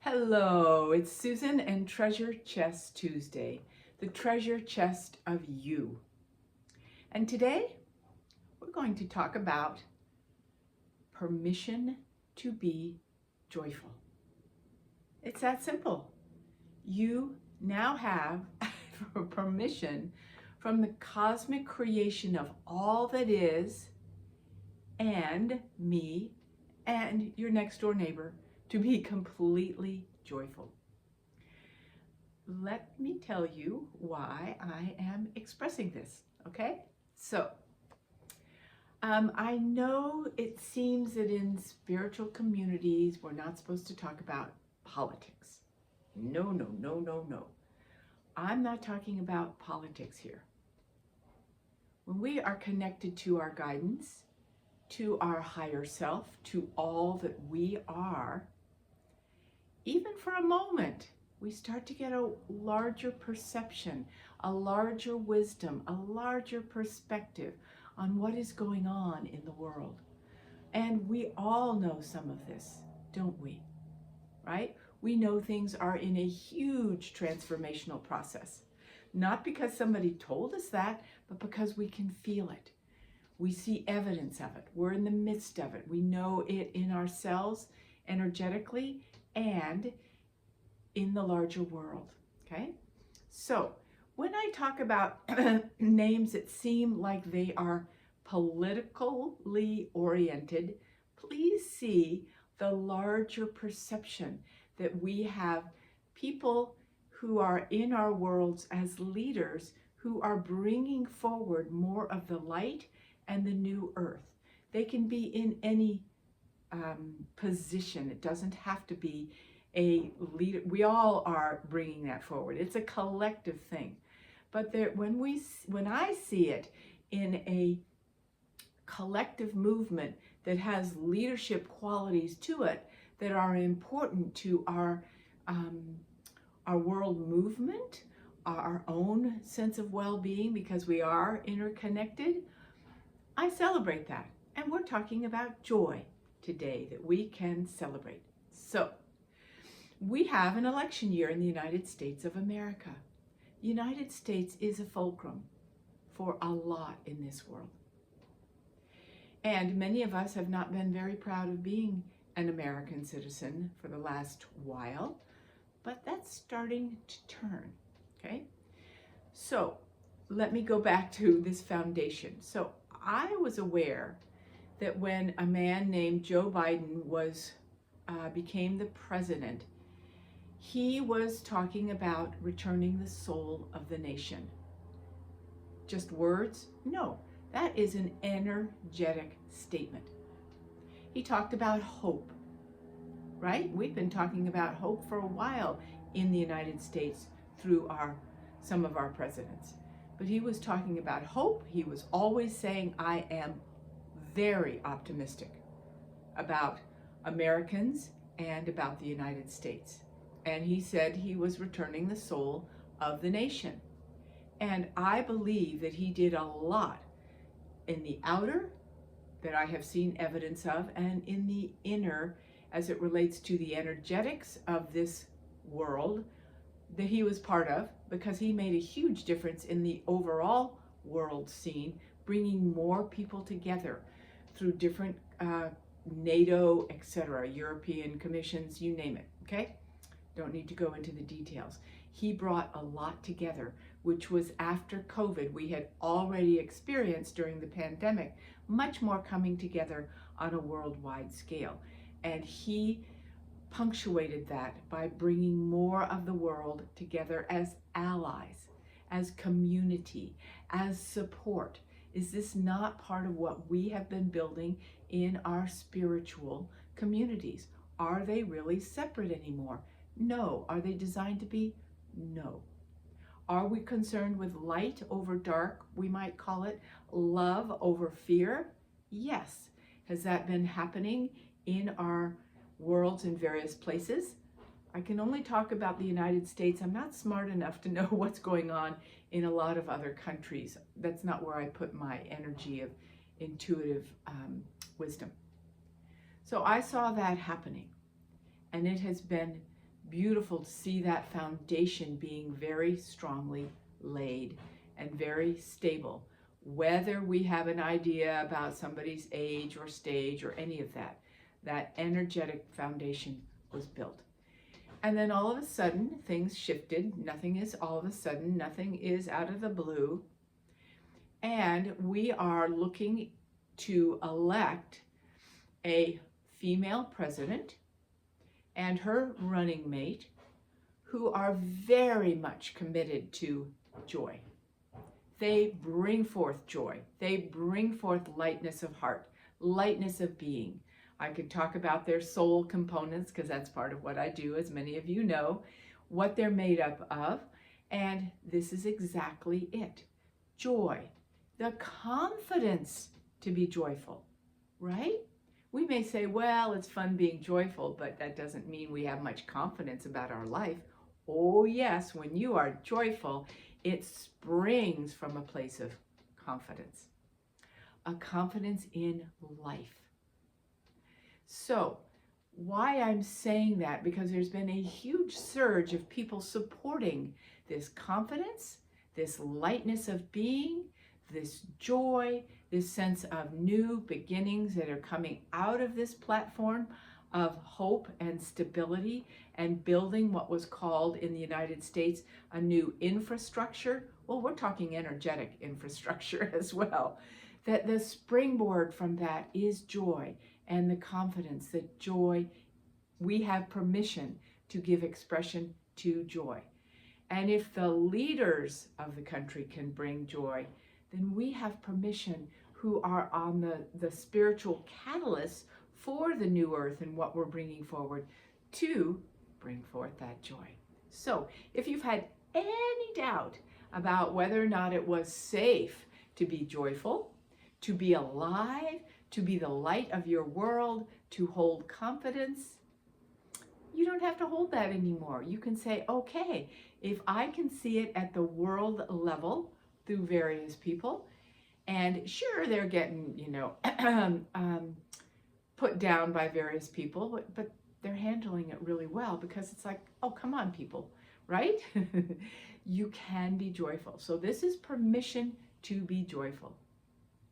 Hello, it's Susan and Treasure Chest Tuesday, the treasure chest of you. And today we're going to talk about permission to be joyful. It's that simple. You now have permission from the cosmic creation of all that is and me and your next door neighbor to be completely joyful. Let me tell you why I am expressing this, okay? So, I know it seems that in spiritual communities, we're not supposed to talk about politics. No, no, no, no, no. I'm not talking about politics here. When we are connected to our guidance, to our higher self, to all that we are, even for a moment, we start to get a larger perception, a larger wisdom, a larger perspective on what is going on in the world. And we all know some of this, don't we? Right? We know things are in a huge transformational process. Not because somebody told us that, but because we can feel it. We see evidence of it. We're in the midst of it. We know it in ourselves energetically and in the larger world, okay? So when I talk about names that seem like they are politically oriented, please see the larger perception that we have people who are in our worlds as leaders who are bringing forward more of the light and the new earth. They can be in any position. It doesn't have to be a leader. We all are bringing that forward. It's a collective thing. But there, when I see it in a collective movement that has leadership qualities to it that are important to our world movement, our own sense of well-being, because we are interconnected, I celebrate that. And we're talking about joy today that we can celebrate. So, we have an election year in the United States of America. The United States is a fulcrum for a lot in this world. And many of us have not been very proud of being an American citizen for the last while, but that's starting to turn, okay? So let me go back to this foundation. So I was aware that when a man named Joe Biden became the president, he was talking about returning the soul of the nation. Just words? No, that is an energetic statement. He talked about hope, right? We've been talking about hope for a while in the United States through some of our presidents. But he was talking about hope. He was always saying, I am very optimistic about Americans and about the United States. And he said he was returning the soul of the nation. And I believe that he did a lot in the outer that I have seen evidence of, and in the inner as it relates to the energetics of this world that he was part of, because he made a huge difference in the overall world scene, bringing more people together through different NATO, etc., European commissions, you name it, okay? Don't need to go into the details. He brought a lot together, which was after COVID. We had already experienced during the pandemic much more coming together on a worldwide scale. And he punctuated that by bringing more of the world together as allies, as community, as support. Is this not part of what we have been building in our spiritual communities? Are they really separate anymore? No. Are they designed to be? No. Are we concerned with light over dark, we might call it, love over fear? Yes. Has that been happening in our worlds in various places? I can only talk about the United States. I'm not smart enough to know what's going on in a lot of other countries. That's not where I put my energy of intuitive wisdom. So I saw that happening, and it has been beautiful to see that foundation being very strongly laid and very stable. Whether we have an idea about somebody's age or stage or any of that, that energetic foundation was built. And then all of a sudden, things shifted. Nothing is all of a sudden, nothing is out of the blue. And we are looking to elect a female president and her running mate who are very much committed to joy. They bring forth joy. They bring forth lightness of heart, lightness of being. I could talk about their soul components because that's part of what I do, as many of you know, what they're made up of. And this is exactly it. Joy, the confidence to be joyful, right? We may say, well, it's fun being joyful, but that doesn't mean we have much confidence about our life. Oh yes, when you are joyful, it springs from a place of confidence, a confidence in life. So why I'm saying that, because there's been a huge surge of people supporting this confidence, this lightness of being, this joy, this sense of new beginnings that are coming out of this platform of hope and stability and building what was called in the United States a new infrastructure. Well, we're talking energetic infrastructure as well. That the springboard from that is joy and the confidence that joy, we have permission to give expression to joy. And if the leaders of the country can bring joy, then we have permission, who are on the spiritual catalysts for the new earth and what we're bringing forward, to bring forth that joy. So if you've had any doubt about whether or not it was safe to be joyful, to be alive, to be the light of your world, to hold confidence, you don't have to hold that anymore. You can say, okay, if I can see it at the world level through various people, and sure, they're getting, put down by various people, but they're handling it really well, because it's like, oh, come on, people, right? You can be joyful. So this is permission to be joyful.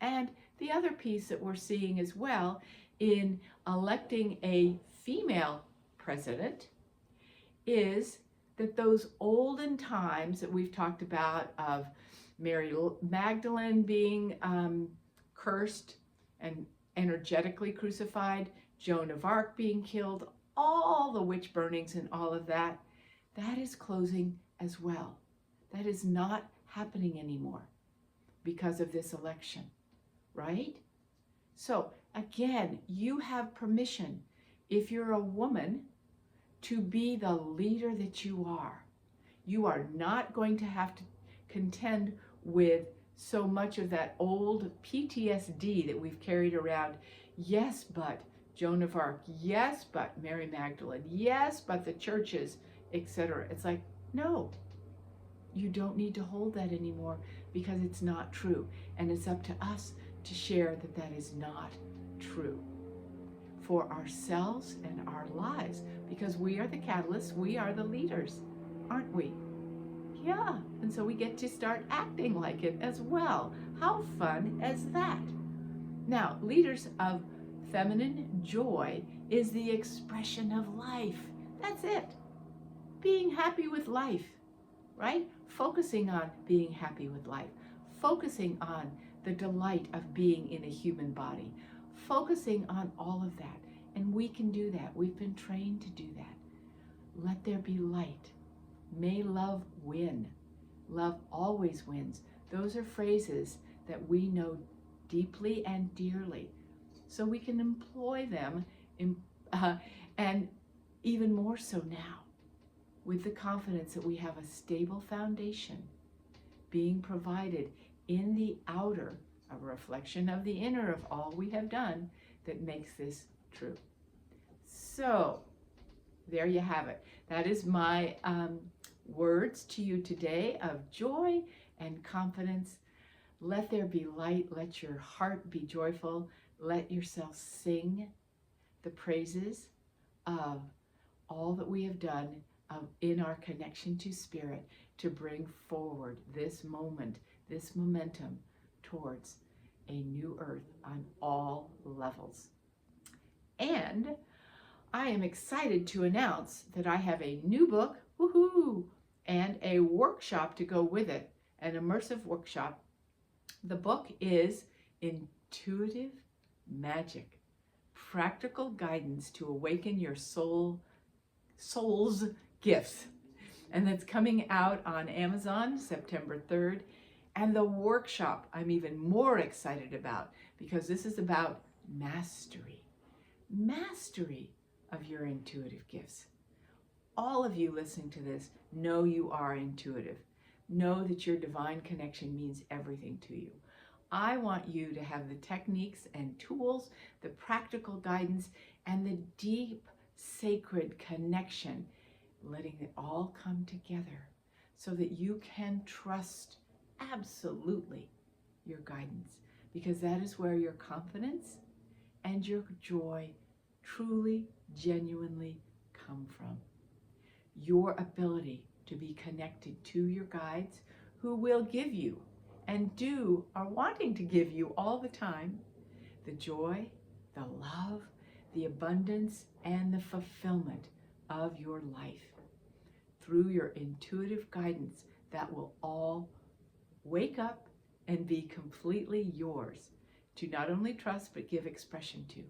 And the other piece that we're seeing as well in electing a female president is that those olden times that we've talked about of Mary Magdalene being cursed and energetically crucified, Joan of Arc being killed, all the witch burnings and all of that, that is closing as well. That is not happening anymore because of this election, right? So again, you have permission, if you're a woman, to be the leader that you are. You are not going to have to contend with so much of that old PTSD that we've carried around. Yes, but Joan of Arc. Yes, but Mary Magdalene. Yes, but the churches, etc. It's like, no, you don't need to hold that anymore, because it's not true. And it's up to us to share that that is not true for ourselves and our lives, because we are the catalysts, we are the leaders, aren't we? Yeah, and so we get to start acting like it as well. How fun is that? Now, leaders of feminine joy is the expression of life. That's it. Being happy with life, right? Focusing on being happy with life. Focusing on the delight of being in a human body. Focusing on all of that. And we can do that. We've been trained to do that. Let there be light. May love win. Love always wins. Those are phrases that we know deeply and dearly. So we can employ them and even more so now, with the confidence that we have a stable foundation being provided in the outer, a reflection of the inner of all we have done, that makes this true. So there you have it. That is my words to you today of joy and confidence. Let there be light. Let your heart be joyful. Let yourself sing the praises of all that we have done in our connection to Spirit to bring forward this moment, this momentum towards a new earth on all levels. And I am excited to announce that I have a new book, woohoo, and a workshop to go with it, an immersive workshop. The book is Intuitive Magic, Practical Guidance to Awaken Your Soul's Gifts. And that's coming out on Amazon September 3rd. And the workshop I'm even more excited about, because this is about mastery of your intuitive gifts. All of you listening to this know you are intuitive. Know that your divine connection means everything to you. I want you to have the techniques and tools, the practical guidance, and the deep sacred connection, letting it all come together so that you can trust absolutely your guidance, because that is where your confidence and your joy truly, genuinely come from. Your ability to be connected to your guides, who will give you and are wanting to give you all the time the joy, the love, the abundance, and the fulfillment of your life through your intuitive guidance that will all wake up and be completely yours to not only trust but give expression to.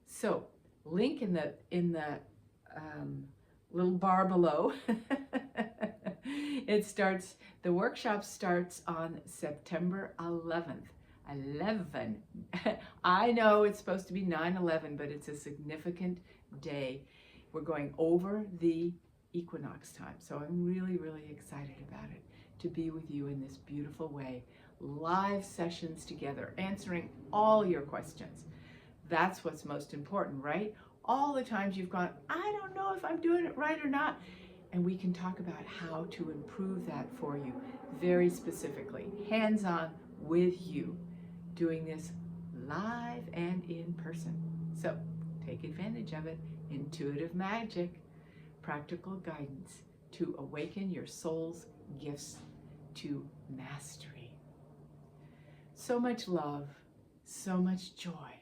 So, link in the little bar below. The workshop starts on September 11th. 11. I know it's supposed to be 9/11, but it's a significant day. We're going over the equinox time. So I'm really, really excited about it, to be with you in this beautiful way. Live sessions together, answering all your questions. That's what's most important, right? All the times you've gone, I don't know if I'm doing it right or not. And we can talk about how to improve that for you very specifically, hands-on with you, doing this live and in person. So take advantage of it. Intuitive magic, practical guidance to awaken your soul's gifts to mastery. So much love, so much joy,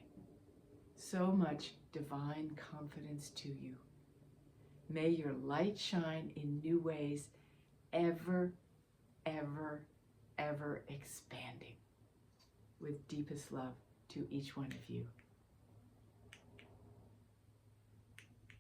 so much divine confidence to you. May your light shine in new ways, ever, ever, ever expanding. With deepest love to each one of you.